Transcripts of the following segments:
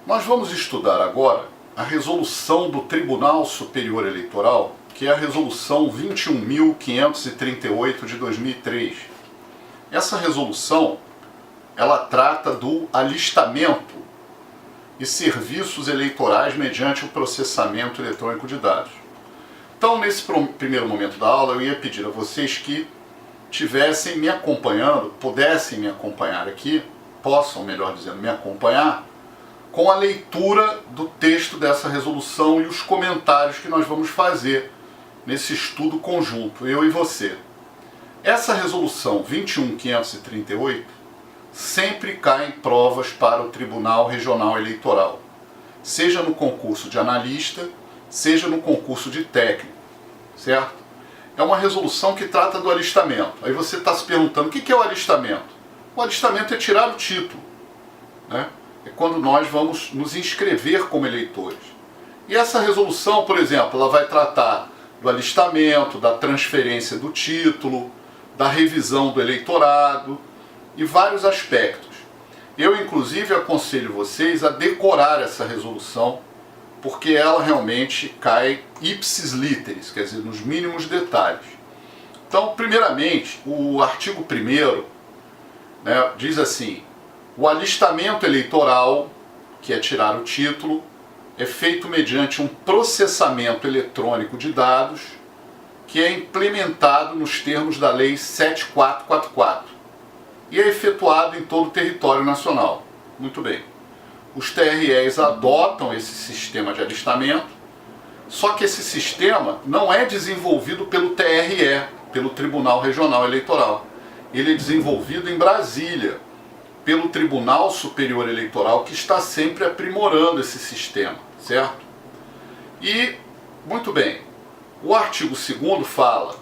Nós vamos estudar agora a resolução do Tribunal Superior Eleitoral, que é a resolução 21.538 de 2003. Essa resolução, ela trata do alistamento e serviços eleitorais mediante o processamento eletrônico de dados. Então, nesse primeiro momento da aula, eu ia pedir a vocês que estivessem me acompanhando, pudessem me acompanhar aqui, possam, melhor dizendo, me acompanhar, com a leitura do texto dessa resolução e os comentários que nós vamos fazer nesse estudo conjunto, eu e você. Essa resolução 21.538 sempre cai em provas para o Tribunal Regional Eleitoral, seja no concurso de analista, seja no concurso de técnico, certo? É uma resolução que trata do alistamento. Aí você está se perguntando, o que é o alistamento? O alistamento é tirar o título, né? É quando nós vamos nos inscrever como eleitores. E essa resolução, por exemplo, ela vai tratar do alistamento, da transferência do título, da revisão do eleitorado e vários aspectos. Eu, inclusive, aconselho vocês a decorar essa resolução, porque ela realmente cai ipsis literis, quer dizer, nos mínimos detalhes. Então, primeiramente, o artigo 1º, né, diz assim: o alistamento eleitoral, que é tirar o título, é feito mediante um processamento eletrônico de dados que é implementado nos termos da Lei 7444 e é efetuado em todo o território nacional. Muito bem. Os TREs adotam esse sistema de alistamento, só que esse sistema não é desenvolvido pelo TRE, pelo Tribunal Regional Eleitoral. Ele é desenvolvido em Brasília, pelo Tribunal Superior Eleitoral, que está sempre aprimorando esse sistema, certo? E, muito bem, o artigo 2º fala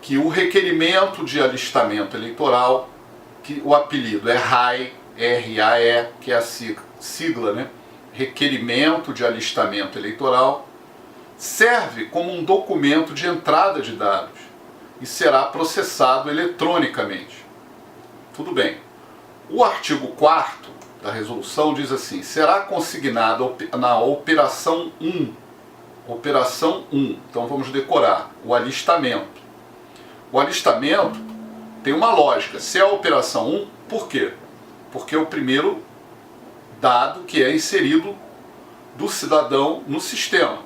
que o requerimento de alistamento eleitoral, que o apelido é RAE, R-A-E, que é a sigla, né? Requerimento de alistamento eleitoral, serve como um documento de entrada de dados e será processado eletronicamente. Tudo bem. O artigo 4º da resolução diz assim: será consignado na operação 1. Operação 1. Então vamos decorar. O alistamento. O alistamento tem uma lógica. Se é a operação 1, por quê? Porque é o primeiro dado que é inserido do cidadão no sistema.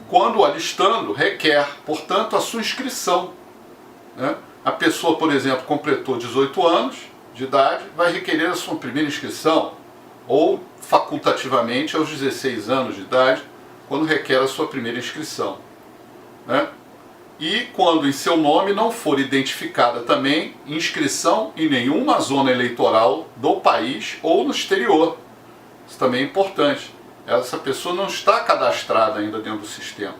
Quando alistando, requer, portanto, a sua inscrição, né? A pessoa, por exemplo, completou 18 anos de idade, vai requerer a sua primeira inscrição, ou facultativamente aos 16 anos de idade, quando requer a sua primeira inscrição, né? E quando em seu nome não for identificada também inscrição em nenhuma zona eleitoral do país ou no exterior. Isso também é importante. Essa pessoa não está cadastrada ainda dentro do sistema.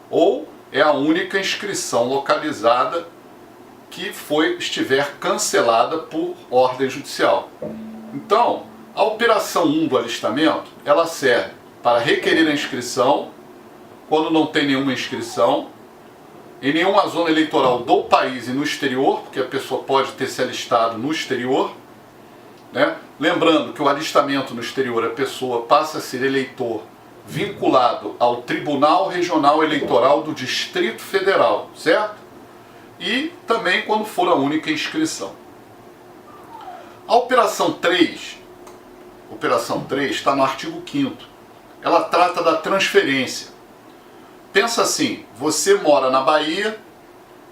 Ou é a única inscrição localizada que estiver cancelada por ordem judicial. Então, a operação 1 do alistamento, ela serve para requerer a inscrição, quando não tem nenhuma inscrição, em nenhuma zona eleitoral do país e no exterior, porque a pessoa pode ter se alistado no exterior, né? Lembrando que o alistamento no exterior, a pessoa passa a ser eleitor vinculado ao Tribunal Regional Eleitoral do Distrito Federal, certo? E também quando for a única inscrição. A operação 3 está no artigo 5º. Ela trata da transferência. Pensa assim: você mora na Bahia,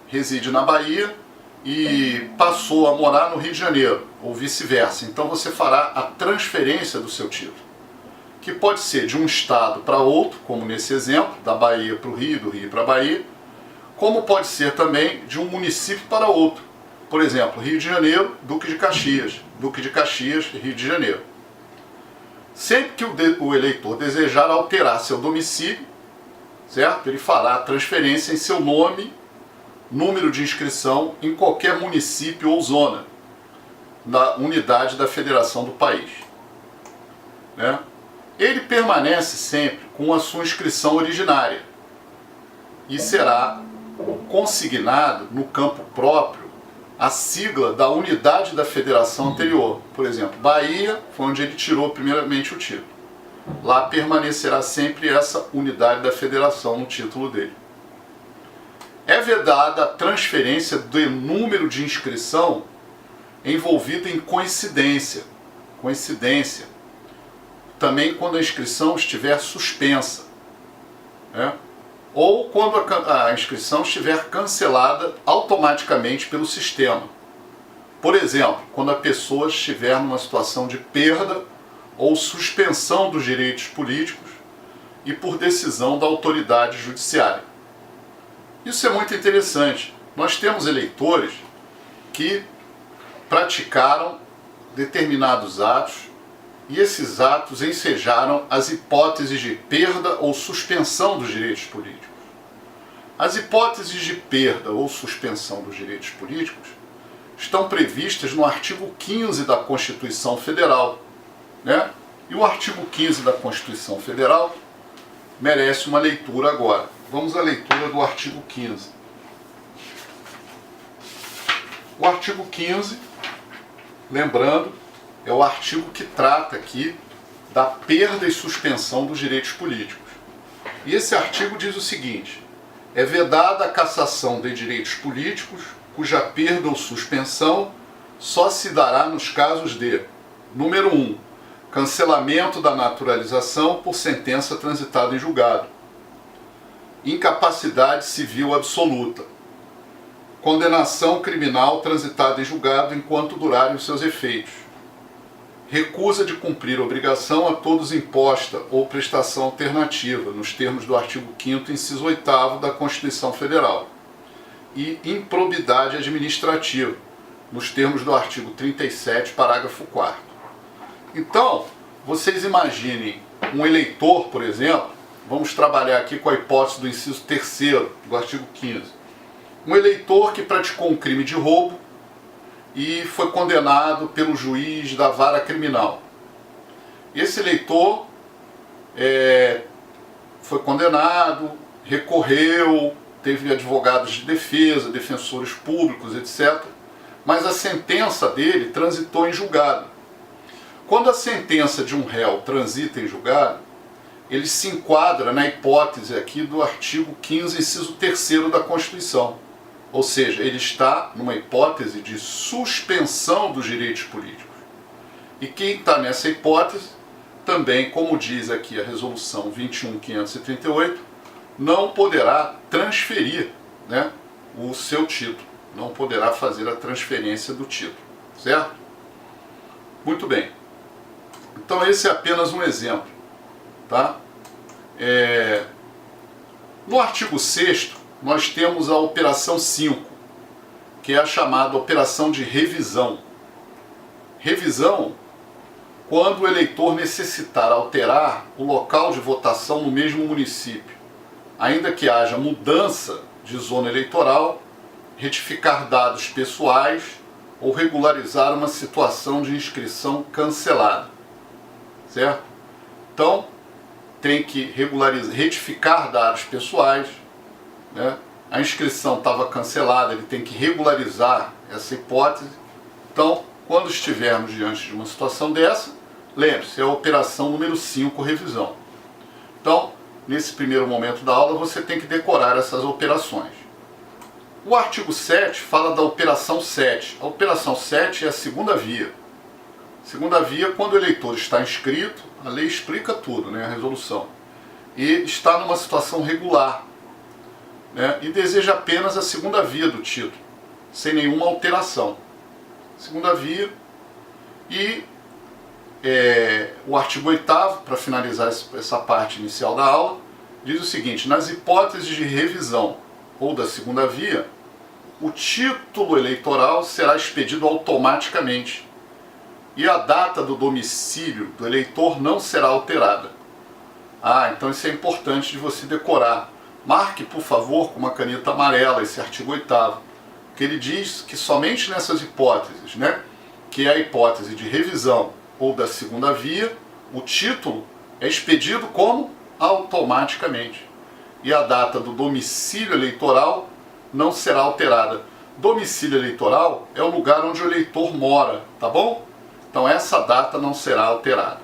reside na Bahia e passou a morar no Rio de Janeiro, ou vice-versa. Então você fará a transferência do seu título, que pode ser de um estado para outro, como nesse exemplo, da Bahia para o Rio, do Rio para a Bahia, como pode ser também de um município para outro. Por exemplo, Rio de Janeiro, Duque de Caxias, Rio de Janeiro. Sempre que o eleitor desejar alterar seu domicílio, certo? Ele fará a transferência em seu nome, número de inscrição em qualquer município ou zona da unidade da federação do país, né? Ele permanece sempre com a sua inscrição originária e será consignado no campo próprio a sigla da unidade da federação anterior. Por exemplo, Bahia foi onde ele tirou primeiramente o título. Lá permanecerá sempre essa unidade da federação no título dele. É vedada a transferência do número de inscrição envolvido em coincidência. Também quando a inscrição estiver suspensa, né? Ou quando a inscrição estiver cancelada automaticamente pelo sistema. Por exemplo, quando a pessoa estiver numa situação de perda ou suspensão dos direitos políticos e por decisão da autoridade judiciária. Isso é muito interessante. Nós temos eleitores que praticaram determinados atos e esses atos ensejaram as hipóteses de perda ou suspensão dos direitos políticos. As hipóteses de perda ou suspensão dos direitos políticos estão previstas no artigo 15 da Constituição Federal, né? E o artigo 15 da Constituição Federal merece uma leitura agora. Vamos à leitura do artigo 15. O artigo 15, lembrando, é o artigo que trata aqui da perda e suspensão dos direitos políticos. E esse artigo diz o seguinte: é vedada a cassação de direitos políticos, cuja perda ou suspensão só se dará nos casos de: número 1, cancelamento da naturalização por sentença transitada em julgado, incapacidade civil absoluta, condenação criminal transitada em julgado enquanto durarem os seus efeitos, recusa de cumprir obrigação a todos imposta ou prestação alternativa, nos termos do artigo 5º, inciso 8º da Constituição Federal, e improbidade administrativa, nos termos do artigo 37, parágrafo 4º. Então, vocês imaginem um eleitor, por exemplo, vamos trabalhar aqui com a hipótese do inciso 3º do artigo 15. Um eleitor que praticou um crime de roubo e foi condenado pelo juiz da vara criminal. Esse eleitor foi condenado, recorreu, teve advogados de defesa, defensores públicos, etc. Mas a sentença dele transitou em julgado. Quando a sentença de um réu transita em julgado, ele se enquadra na hipótese aqui do artigo 15, inciso 3º da Constituição. Ou seja, ele está numa hipótese de suspensão dos direitos políticos. E quem está nessa hipótese, também, como diz aqui a resolução 21.538, não poderá transferir, né, o seu título. Não poderá fazer a transferência do título. Certo? Muito bem. Então esse é apenas um exemplo. Tá? No artigo 6º, nós temos a operação 5, que é a chamada operação de revisão. Revisão, quando o eleitor necessitar alterar o local de votação no mesmo município, ainda que haja mudança de zona eleitoral, retificar dados pessoais ou regularizar uma situação de inscrição cancelada. Certo? Então, tem que retificar dados pessoais, né? A inscrição estava cancelada, ele tem que regularizar essa hipótese. Então, quando estivermos diante de uma situação dessa, lembre-se, é a operação número 5, revisão. Então, nesse primeiro momento da aula, você tem que decorar essas operações. O artigo 7 fala da operação 7. A operação 7 é a segunda via. Segunda via, quando o eleitor está inscrito, a lei explica tudo, né, a resolução, e está numa situação regular, né, e deseja apenas a segunda via do título, sem nenhuma alteração. Segunda via, e o artigo 8º, para finalizar essa parte inicial da aula, diz o seguinte: nas hipóteses de revisão ou da segunda via, o título eleitoral será expedido automaticamente, e a data do domicílio do eleitor não será alterada. Então isso é importante de você decorar. Marque, por favor, com uma caneta amarela esse artigo 8º, que ele diz que somente nessas hipóteses, né, que é a hipótese de revisão ou da segunda via, o título é expedido como? Automaticamente. E a data do domicílio eleitoral não será alterada. Domicílio eleitoral é o lugar onde o eleitor mora, tá bom? Então essa data não será alterada.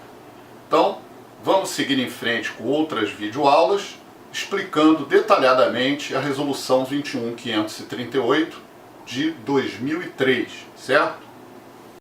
Então, vamos seguir em frente com outras videoaulas, explicando detalhadamente a Resolução 21.538 de 2003, certo?